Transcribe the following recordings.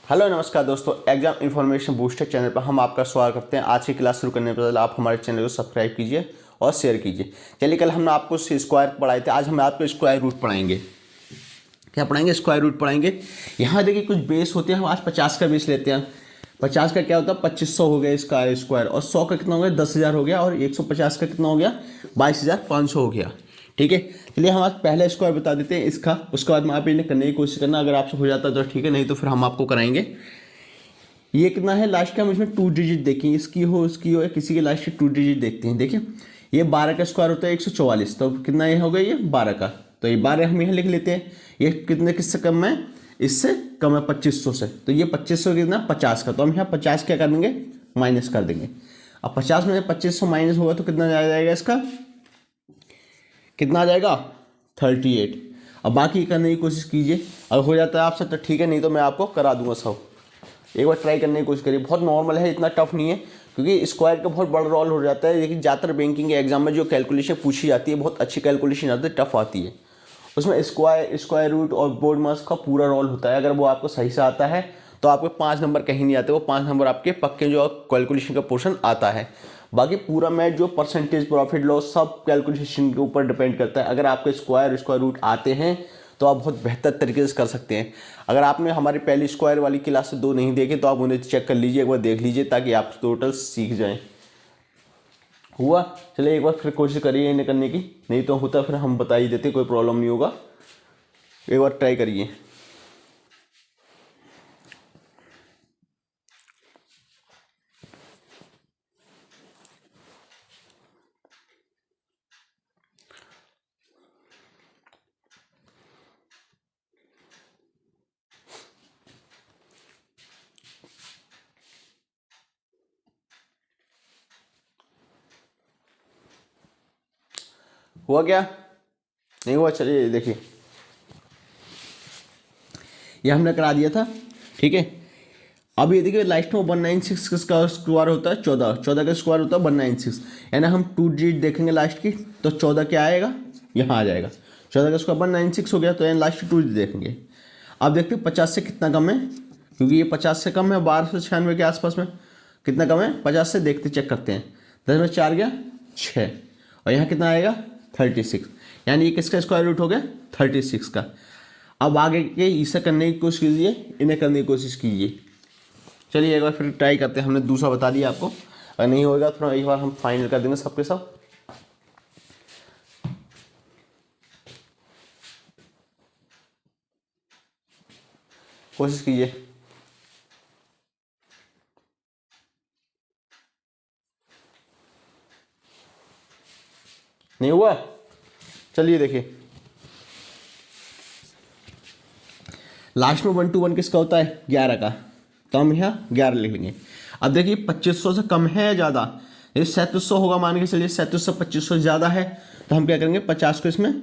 Hello नमस्कार दोस्तों, exam information booster channel पर हम आपका स्वागत करते हैं। आज की क्लास शुरू करने पर आप हमारे चैनल को सब्सक्राइब कीजिए और शेयर कीजिए। चलिए, कल हमने आपको स्क्वायर पढ़ाए थे, आज हम आपको स्क्वायर रूट पढ़ाएंगे। क्या पढ़ाएंगे? स्क्वायर रूट पढ़ाएंगे। यहाँ देखिए कुछ बेस होते हैं, हम आज 50 का बेस लेते हैं। 50 का क्या होता है? 2500 हो गया इसका स्क्वायर, और 100 का कितना हो गया? 10,000 हो गया, और 150 का कितना हो गया? 22,500 हो गया। ठीक है, चलिए हम आज पहला स्क्वायर बता देते हैं इसका, उसके बाद में आप इन्हें करने की कोशिश करना। अगर आपसे हो जाता है तो ठीक है, नहीं तो फिर हम आपको कराएंगे। ये कितना है? लास्ट के हम इसमें 2 डिजिट देखेंगे, इसकी हो उसकी हो, किसी के लास्ट के 2 डिजिट देखते हैं। देखिए, ये 12 का स्क्वायर होता है 144, तो कितना ये हो गया? ये 12 का, तो ये 12 हम यहाँ लिख लेते हैं। ये कितने किससे कम है? इससे कम है 2500 से, तो ये 2500 कितना? 50 का, तो हम यहाँ 50 क्या कर देंगे? माइनस कर देंगे। अब 50 में 2500 माइनस होगा तो कितना आ जाएगा इसका? कितना आ जाएगा? 38। अब बाकी करने की कोशिश कीजिए, अगर हो जाता है आपसे तो ठीक है, नहीं तो मैं आपको करा दूंगा सब। एक बार ट्राई करने की कोशिश करिए, बहुत नॉर्मल है, इतना टफ नहीं है, क्योंकि स्क्वायर का बहुत बड़ा रोल हो जाता है। लेकिन ज़्यादातर बैंकिंग के एग्जाम में जो कैलकुलेशन पूछी जाती है बहुत अच्छी कैलकुलेशन आती है, टफ आती है। उसमें स्क्वायर रूट और बोर्ड मास का पूरा रोल होता है। अगर वो आपको सही से आता है तो आपके 5 नंबर कहीं नहीं आते, वो 5 नंबर आपके पक्के जो कैलकुलेशन का पोर्शन आता है। बाकी पूरा मैथ जो परसेंटेज, प्रॉफिट लॉस, सब कैलकुलेशन के ऊपर डिपेंड करता है। अगर आपके स्क्वायर रूट आते हैं तो आप बहुत बेहतर तरीके से कर सकते हैं। अगर आपने हमारी पहली स्क्वायर वाली क्लास से 2 नहीं देखे तो आप उन्हें चेक कर लीजिए, एक बार देख लीजिए, ताकि आप टोटल सीख जाएं। हुआ? चलिए एक बार फिर कोशिश करिए इन्हें करने की, नहीं तो होता फिर हम बता ही देते, कोई प्रॉब्लम नहीं होगा। एक बार ट्राई करिए। हुआ क्या? नहीं हुआ? चलिए देखिए, ये हमने करा दिया था। ठीक है, अब ये देखिए लास्ट में 196 का स्क्वायर होता है 14 का स्क्वायर होता है 196, यानी हम 2 डिजिट देखेंगे लास्ट की, तो 14 क्या आएगा? यहाँ आ जाएगा। 14 का स्क्वायर 196 हो गया, तो यानी लास्ट 2 डिजिट देखेंगे। अब देखते हैं 50 से कितना कम है, क्योंकि ये 50 से कम है, 1296 के आसपास में। कितना कम है 50 से? देखते चेक करते हैं। 10 में 4 गया 6, और यहाँ कितना आएगा? 36, यानी ये किसका स्क्वायर रूट हो गया? 36 का। अब आगे के इसे करने की कोशिश कीजिए, इन्हें करने की कोशिश कीजिए। चलिए एक बार फिर ट्राई करते हैं, हमने दूसरा बता दिया आपको, अगर नहीं होगा तो एक बार हम फाइनल कर देंगे सबके सब। कोशिश कीजिए। नहीं हुआ? चलिए देखिए, लास्ट में 1 to 1 किसका होता है? 11 का, तो हम यहाँ 11 लिख लेंगे। अब देखिए 2500 से कम है या ज़्यादा? ये 3700 होगा, मान के चलिए 3700 2500 ज़्यादा है, तो हम क्या करेंगे? 50 को इसमें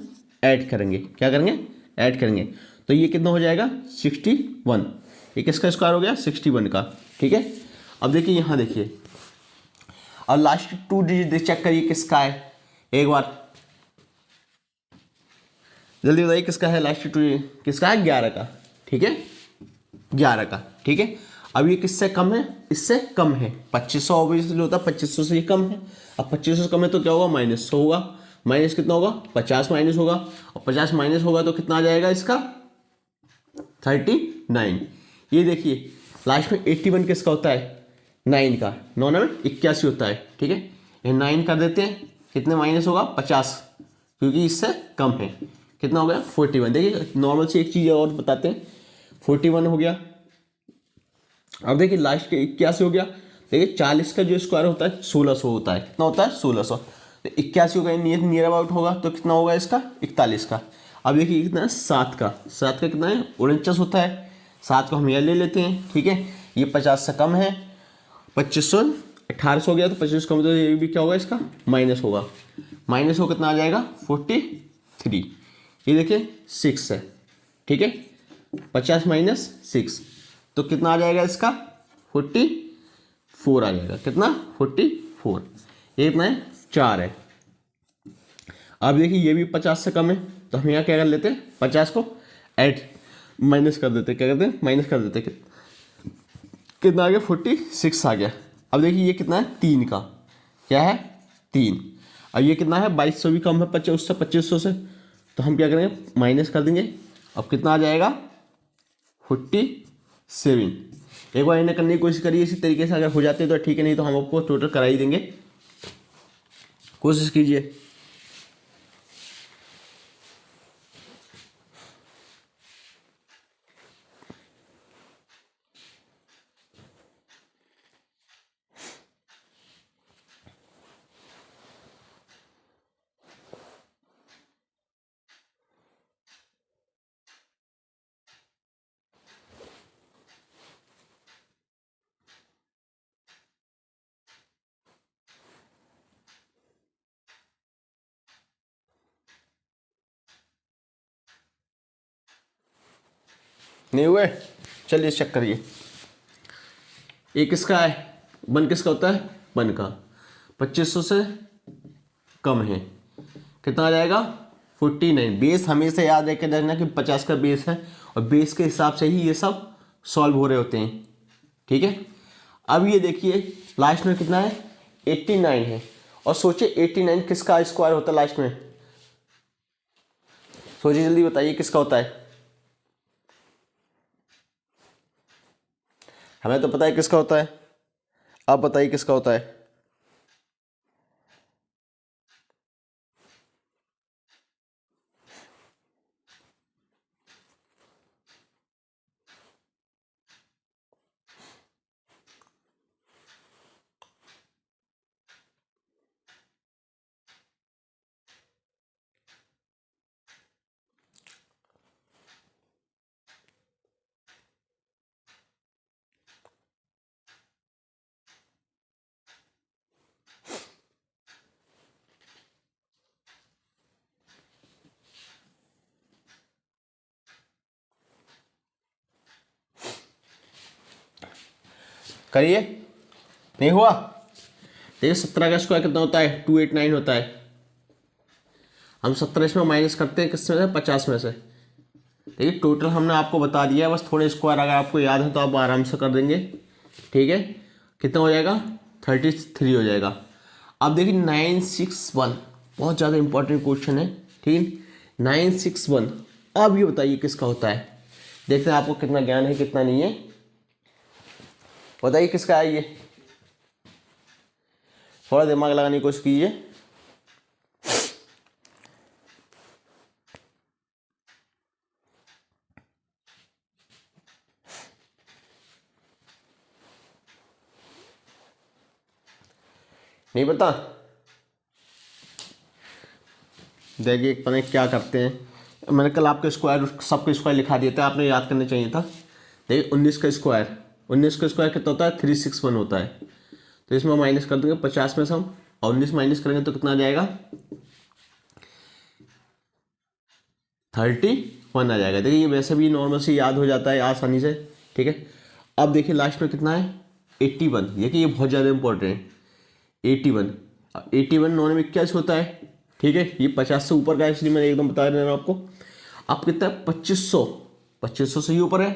ऐड करेंगे। क्या करेंगे? ऐड करेंगे। तो ये कितना हो जाएगा? 61। ये किसका स्क्वायर हो गया? 61 का। ठीक है, अब देखिए यहाँ देखिए, और लास्ट 2 डिजिट चेक करिए किसका है एक बार, जल्दी बताइए किसका है? लास्ट 2 किसका है? 11 का। ठीक है, 11 का। ठीक है, अब ये किससे कम है? इससे कम है। 2500 ऑब्वियसली होता है, 2500 से ये कम है। अब 2500 से कम है तो क्या होगा? -100 होगा। माइनस कितना होगा? 50 माइनस होगा, और 50 माइनस होगा तो कितना आ जाएगा इसका? 39। ये देखिए लास्ट में 81 किसका होता है? 9 का। 9 में 81 होता है। ठीक है, ये 9 कर देते हैं, कितने माइनस होगा? 50, क्योंकि इससे कम है। कितना हो गया? 41। देखिए नॉर्मल से एक चीज़ और बताते हैं, 41 हो गया। अब देखिए लास्ट के 81 हो गया। देखिए 40 का जो स्क्वायर होता है 1600 होता है। कितना होता है? 1600। तो 81 का नियर अबाउट होगा, तो कितना होगा इसका? 41 का। अब देखिए कितना है? 7 का। 7 का कितना है? 49 होता है। 7 को हम यह ले लेते हैं। ठीक है, ये 50 से कम है। 2500 1800 हो गया, तो 25 कम, तो ये भी क्या होगा? इसका माइनस होगा। माइनस हो कितना आ जाएगा? 43। ये देखिए 6 है। ठीक है, 50 माइनस 6, तो कितना आ जाएगा इसका? 44 आ जाएगा। कितना? 44। ये कितना है? 4 है। अब देखिए ये भी 50 से कम है, तो हम यहाँ क्या कर लेते हैं? 50 को ऐड माइनस कर देते हैं। क्या करते हैं? माइनस कर देते हैं। कितना आ गया 46 आ गया। अब देखिए ये कितना है 3 का, क्या है 3। अब ये कितना है 2200 भी कम है 50 उससे 2500 से, तो हम क्या करेंगे माइनस कर देंगे। अब कितना आ जाएगा 47। एक बार इन्हें करने की कोशिश करिए इसी तरीके से, अगर हो जाते हैं तो ठीक है, नहीं तो हम आपको टोटल करा ही देंगे, कोशिश कीजिए। नहीं हुए, चलिए चेक करिए। ये किसका है, 1 किसका होता है 1 का, 2500 से कम है, कितना आ जाएगा 49। बेस हमेशा याद रख के रखना कि 50 का बेस है, और बेस के हिसाब से ही ये सब सॉल्व हो रहे होते हैं, ठीक है। अब ये देखिए लास्ट में कितना है 89 है, और सोचिए 89 किसका स्क्वायर होता है लास्ट में, सोचिए जल्दी बताइए किसका होता है। हमें तो पता है किसका होता है, आप बताइए किसका होता है। करिए, नहीं हुआ। देखिए 17 का स्क्वायर कितना होता है 289 होता है। हम 17 इसमें माइनस करते हैं किस में से 50 में से। देखिए टोटल हमने आपको बता दिया है, बस थोड़े स्क्वायर अगर आपको याद है तो आप आराम से कर देंगे, ठीक है। कितना हो जाएगा 33 हो जाएगा। अब देखिए 961 बहुत ज़्यादा इंपॉर्टेंट क्वेश्चन है, ठीक है 961। अब ये बताइए किसका होता है, देखते हैं आपको कितना ज्ञान है कितना नहीं है, बताइए किसका है ये, थोड़ा दिमाग लगाने की कोशिश कीजिए। नहीं पता, देखिए एक पता क्या करते हैं, मैंने कल आपके स्क्वायर सबके स्क्वायर लिखा दिया था, आपने याद करना चाहिए था। देखिए 19 का स्क्वायर, 19 का स्क्वायर कितना होता है 361 होता है, तो इसमें माइनस कर देंगे 50 में से हम, और 19 माइनस करेंगे तो कितना आ जाएगा 31 आ जाएगा। देखिए ये वैसे भी नॉर्मल से याद हो जाता है आसानी से, ठीक है। अब देखिए लास्ट में कितना है 81, देखिए ये बहुत ज़्यादा इंपॉर्टेंट है 81। 81 नॉन में क्या होता है, ठीक है, ये 50 से ऊपर का है इसलिए मैंने एकदम बता रहा हूँ आपको। अब कितना है 2500 से ही ऊपर है,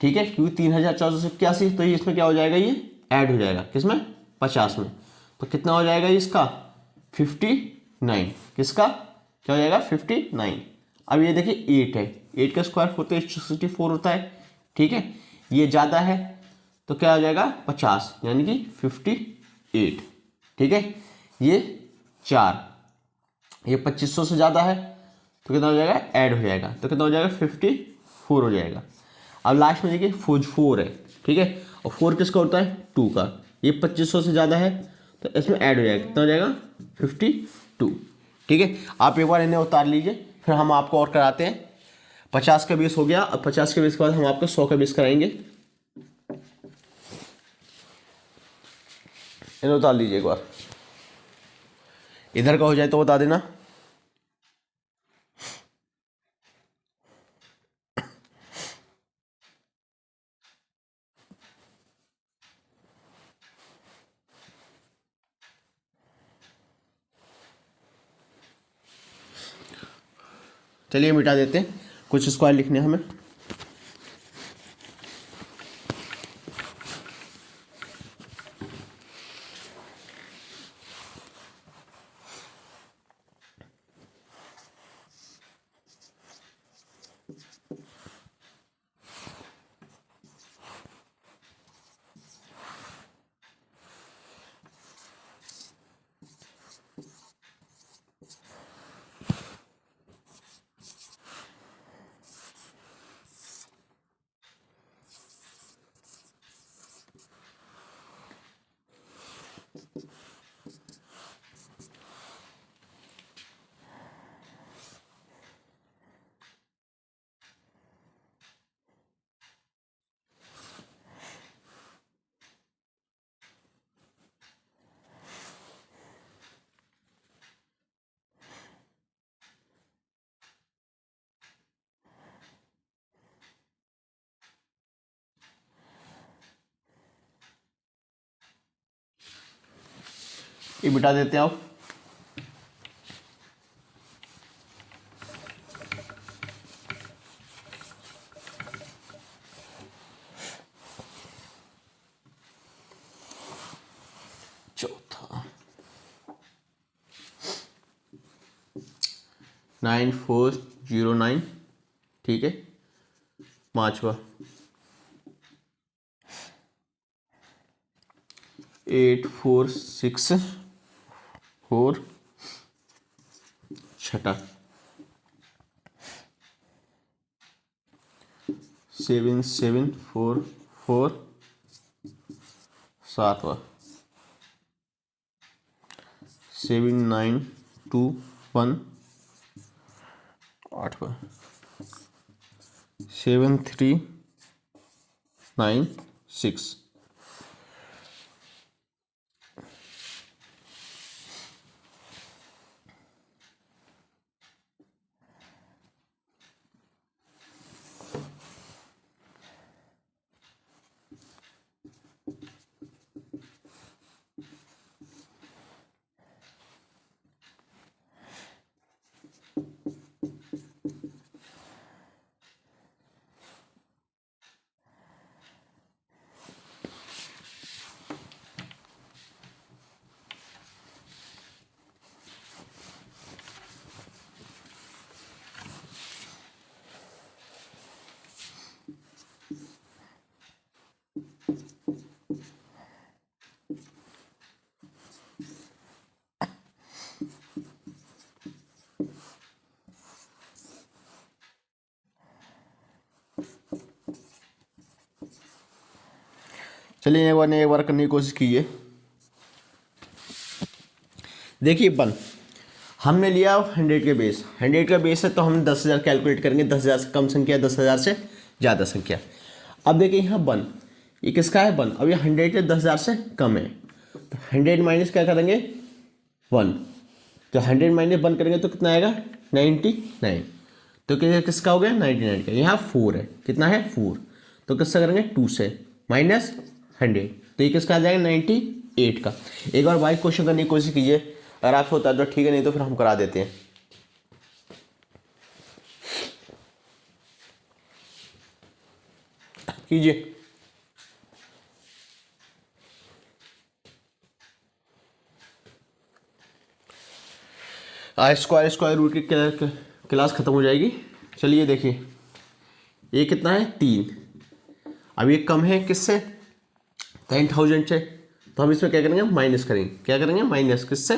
ठीक है, क्योंकि 3481, तो ये इसमें क्या हो जाएगा ये ऐड हो जाएगा किसमें 50 में, तो कितना हो जाएगा इसका 59, किसका क्या हो जाएगा 59। अब ये देखिए 8 है, 8 का स्क्वायर होता है 64 होता है, ठीक है, ये ज़्यादा है तो क्या हो जाएगा 50 यानी कि 58, ठीक है। ये 4, ये 2500 से ज़्यादा है तो कितना हो जाएगा ऐड हो जाएगा, तो कितना हो जाएगा 54 हो जाएगा। अब लास्ट में देखिए 4 है, ठीक है, और 4 किसका होता है 2 का, ये 2500 से ज़्यादा है तो इसमें ऐड हो जाएगा, कितना हो जाएगा 52, ठीक है। आप एक बार इन्हें उतार लीजिए फिर हम आपको और कराते हैं। 50 का बेस हो गया, अब 50 के बेस के बाद हम आपको 100 का बेस कराएंगे। इन्हें उतार लीजिए एक बार, इधर का हो जाए तो बता देना। चलिए मिटा देते हैं, कुछ स्क्वायर लिखने हमें। ये बिठा देते हैं आप। चौथा 9409, ठीक है। पांचवा 8464, छठा 7744, सातवा 7921, आठवा 7396। चलिए एक बार करने की कोशिश कीजिए। देखिए वन हमने लिया 100 के बेस, 100 का बेस है तो हम 10,000 कैलकुलेट करेंगे। 10,000 से कम संख्या, 10,000 से ज़्यादा संख्या। अब देखिए यहाँ वन, ये किसका है वन। अब ये 100 10,000 से कम है तो 100 माइनस क्या करेंगे 1, तो 100 माइनस 1 करेंगे तो कितना आएगा 99। तो किसका हो गया 99 का। यहाँ 4 है, कितना है 4, तो किससे करेंगे 2 से माइनस 100, तो ये किसका आ जाएगा 98 का। एक बार भाई क्वेश्चन करने की कोशिश कीजिए, अगर आपसे होता है तो ठीक है, नहीं तो फिर हम करा देते हैं। कीजिए। आज स्क्वायर रूट की क्लास खत्म हो जाएगी। चलिए देखिए ये कितना है 3। अब ये कम है किससे 10,000 से, तो हम इसमें क्या करेंगे माइनस करेंगे। क्या करेंगे माइनस किससे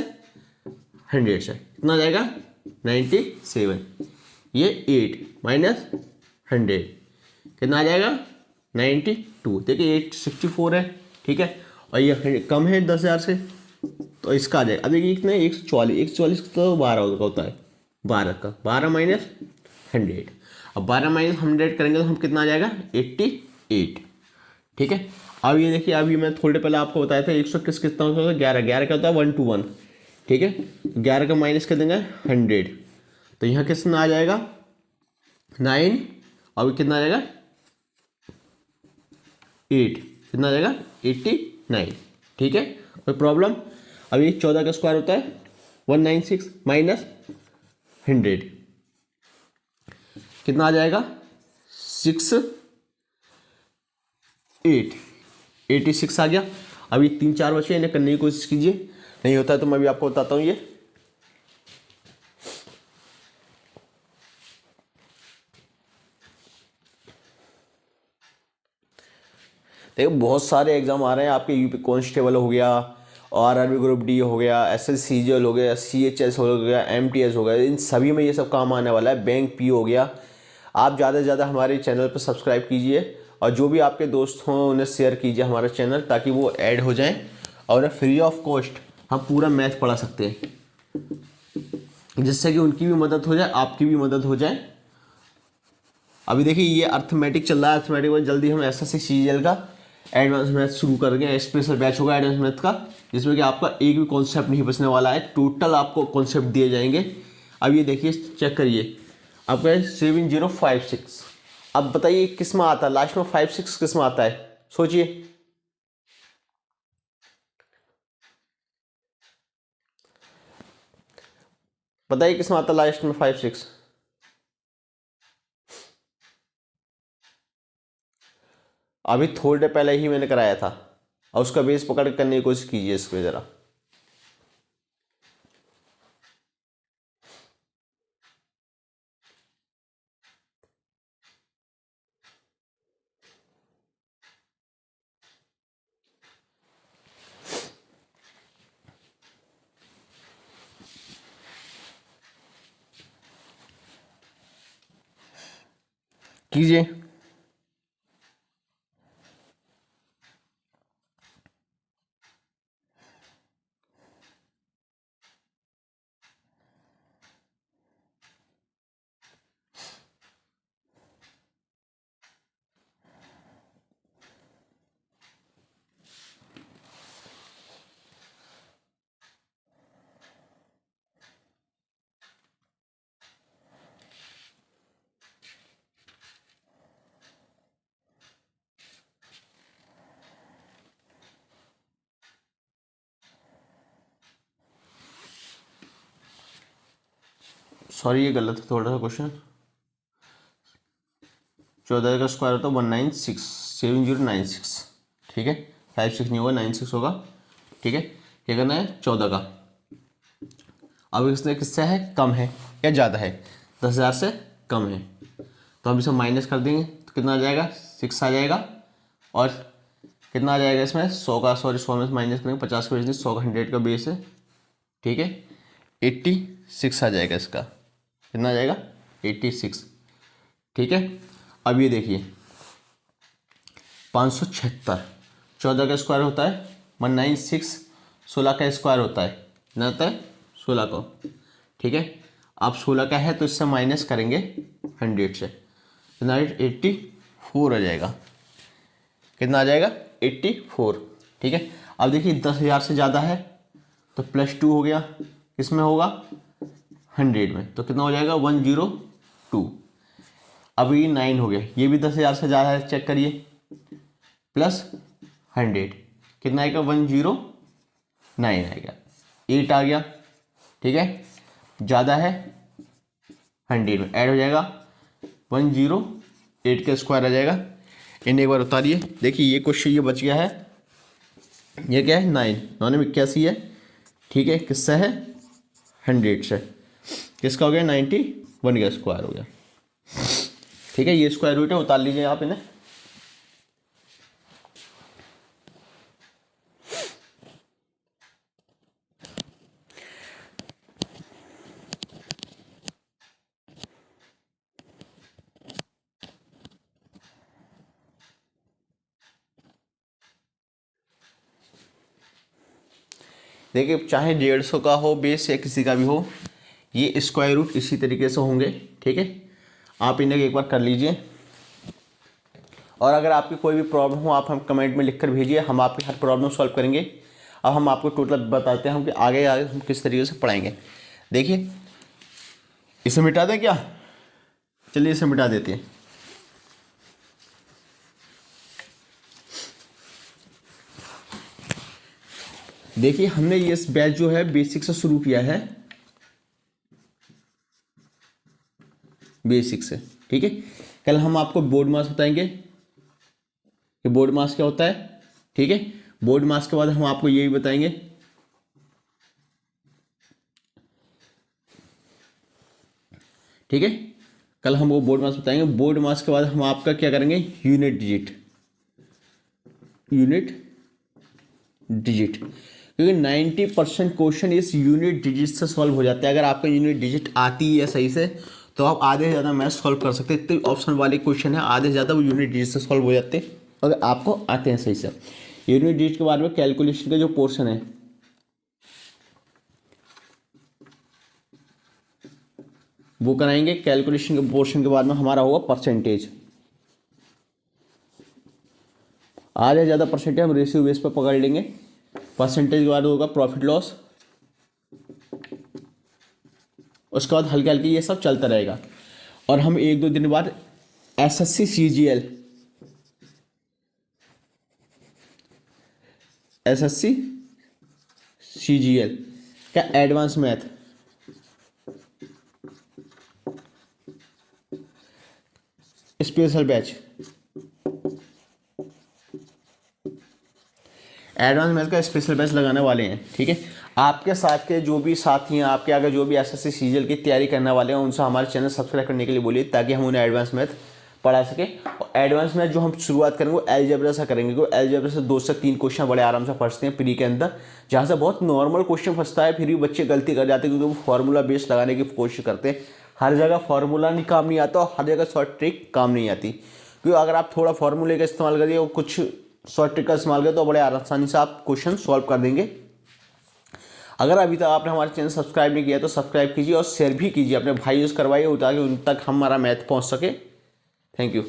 100 से, कितना आ जाएगा 97। ये 8 माइनस 100 कितना आ जाएगा 92। देखिए 864 है, ठीक है। और ये कम है 10,000 से तो इसका आ जाएगा। अब देखिए कितना है 144 तो 12 होता है, 12 का 12 माइनस 100। अब 12 माइनस 100 करेंगे तो हम कितना आ जाएगा 88, ठीक है। अब ये देखिए अभी मैं थोड़े पहले आपको बताया था 100 कितना होता है 11 क्या होता है 1 to 1, ठीक है। 11 का माइनस कर देंगे 100 तो यहाँ कितना आ जाएगा 9। और कितना आ जाएगा 8, कितना आ जाएगा 89, ठीक है। कोई प्रॉब्लम। अब ये 14 का स्क्वायर होता है 196 माइनस 100 कितना आ जाएगा 86 आ गया। अभी 3-4 बचे, इन्हें करने की कोशिश कीजिए, नहीं होता है तो मैं भी आपको बताता हूँ। ये देखो बहुत सारे एग्जाम आ रहे हैं आपके, यूपी कांस्टेबल हो गया, आरआरबी ग्रुप डी हो गया, एसएससीजीएल हो गया, सीएचएस हो गया, एमटीएस हो गया, इन सभी में ये सब काम आने वाला है। बैंक पी हो गया। आप ज़्यादा से ज़्यादा हमारे चैनल पर सब्सक्राइब कीजिए और जो भी आपके दोस्त हों उन्हें शेयर कीजिए हमारा चैनल, ताकि वो ऐड हो जाएं और उन्हें फ्री ऑफ कॉस्ट हम पूरा मैथ पढ़ा सकते हैं, जिससे कि उनकी भी मदद हो जाए, आपकी भी मदद हो जाए। अभी देखिए ये अर्थमेटिक चल रहा है, अर्थमेटिक में जल्दी हम एसएससीजीएल का एडवांस मैथ शुरू करेंगे। स्पेशल बैच होगा एडवांस मैथ का, जिसमें कि आपका एक भी कॉन्सेप्ट नहीं बचने वाला है, टोटल आपको कॉन्सेप्ट दिए जाएंगे। अब ये देखिए चेक करिए आपका 7056। अब बताइए किस में आता है लास्ट में 56 किस में आता है, सोचिए। बताइए किसमें आता लास्ट में 5 6। अभी थोड़ी देर पहले ही मैंने कराया था, और उसका बेस पकड़ के करने की कोशिश कीजिए इस पर ज़रा। कीजिए। सॉरी ये गलत है थोड़ा सा क्वेश्चन। 14 का स्क्वायर होता है 196 ठीक है, 5 6 नहीं होगा, 9 6 होगा। ठीक है, क्या करना है 14 का। अब इसमें किससे है, कम है या ज़्यादा है, 10,000 से कम है, तो हम इसे माइनस कर देंगे तो कितना आ जाएगा 6 आ जाएगा। और कितना आ जाएगा इसमें 100 का, सॉरी 100 में से माइनस करेंगे 50 का बेस नहीं, 100 का 100 का बेस है। ठीक है, 86 आ जाएगा इसका, कितना आ जाएगा 86। ठीक है, अब ये देखिए 576, 14 का स्क्वायर होता है 196, 16 का स्क्वायर होता है कितना होता है 16 को। ठीक है, अब 16 का है तो इससे माइनस करेंगे 100 से, कितना 84 आ जाएगा, कितना आ जाएगा 84। ठीक है, अब देखिए 10,000 से ज़्यादा है तो +2 हो गया, किसमें होगा 100 में, तो कितना हो जाएगा 102। अब ये 9 हो गया, ये भी 10,000 से ज़्यादा है, चेक करिए, +100 कितना आएगा 109 आएगा, 8 आ गया। ठीक है, ज़्यादा है 100 में ऐड हो जाएगा 108 का स्क्वायर आ जाएगा। इन्हें एक बार उतारिए, देखिए ये क्वेश्चन ये बच गया है, ये क्या है 9 में 81 है। ठीक है, किससे है 100 से, किसका हो गया 91 का स्क्वायर हो गया। ठीक है, ये स्क्वायर रूट है, उतार लीजिए आप इन्हें। देखिए चाहे 150 का हो बेस या किसी का भी हो, ये स्क्वायर रूट इसी तरीके से होंगे। ठीक है, आप इन्हें एक बार कर लीजिए, और अगर आपकी कोई भी प्रॉब्लम हो आप हम कमेंट में लिखकर भेजिए, हम आपकी हर प्रॉब्लम सॉल्व करेंगे। अब हम आपको टोटल बताते हैं हम कि आगे आगे हम किस तरीके से पढ़ाएंगे। देखिए इसे मिटा दें क्या, चलिए इसे मिटा देते हैं। देखिए हमने ये बैच जो है बेसिक से शुरू किया है, बेसिक से। ठीक है, कल हम आपको बोर्ड मास बताएंगे कि बोर्ड मास क्या होता है। ठीक है, बोर्ड मास के बाद हम आपको ये भी बताएंगे ठीक है, कल हम वो बोर्ड मास बताएंगे। बोर्ड मास के बाद हम आपका क्या करेंगे, यूनिट डिजिट, यूनिट डिजिट, क्योंकि 90% क्वेश्चन इस यूनिट डिजिट से सॉल्व हो जाता है। अगर आपको यूनिट डिजिट आती है सही से तो आप आधे से ज़्यादा मैथ सॉल्व कर सकते हैं। इतने ऑप्शन वाले क्वेश्चन है आधे से ज़्यादा वो यूनिट डिजिट से सॉल्व हो जाते हैं अगर आपको आते हैं सही से। यूनिट डिजिट के बाद में कैलकुलेशन का जो पोर्शन है वो कराएंगे। कैलकुलेशन के पोर्शन के बाद में हमारा होगा परसेंटेज, आधे ज़्यादा परसेंटेज हम रेशियो बेस पर पकड़ लेंगे। परसेंटेज के बाद होगा प्रॉफिट लॉस, उसके बाद हल्के हल्के ये सब चलता रहेगा। और हम 1-2 दिन बाद एसएससी सीजीएल, एसएससी सीजीएल क्या advance math, special batch, advance math का स्पेशल बैच लगाने वाले हैं। ठीक है, आपके साथ के जो भी साथी हैं, आपके आगे जो भी एसएससी सीजीएल की तैयारी करने वाले हैं, उनसे हमारे चैनल सब्सक्राइब करने के लिए बोलिए, ताकि हम उन्हें एडवांस मैथ पढ़ा सके। और एडवांस मैथ जो हम शुरुआत करेंगे वो अलजेब्रा से करेंगे, क्योंकि अलजेब्रा से 2 से 3 क्वेश्चन बड़े आराम से फंसते हैं प्री के अंदर, जहाँ से बहुत नॉर्मल क्वेश्चन फंसता है, फिर भी बच्चे गलती कर जाते हैं, क्योंकि वो फार्मूला बेस लगाने की कोशिश करते हैं। हर जगह फार्मूला नहीं काम नहीं आता, और हर जगह शॉर्ट ट्रिक काम नहीं आती, क्योंकि अगर आप थोड़ा फार्मूले का इस्तेमाल करिए और कुछ शॉर्ट ट्रिक का इस्तेमाल करें तो बड़े आसानी से आप क्वेश्चन सॉल्व कर देंगे। अगर अभी तक आपने हमारे चैनल सब्सक्राइब नहीं किया तो सब्सक्राइब कीजिए और शेयर भी कीजिए, अपने भाई यूज़ करवाइए, ताकि उन तक हमारा मैथ पहुंच सके। Thank you.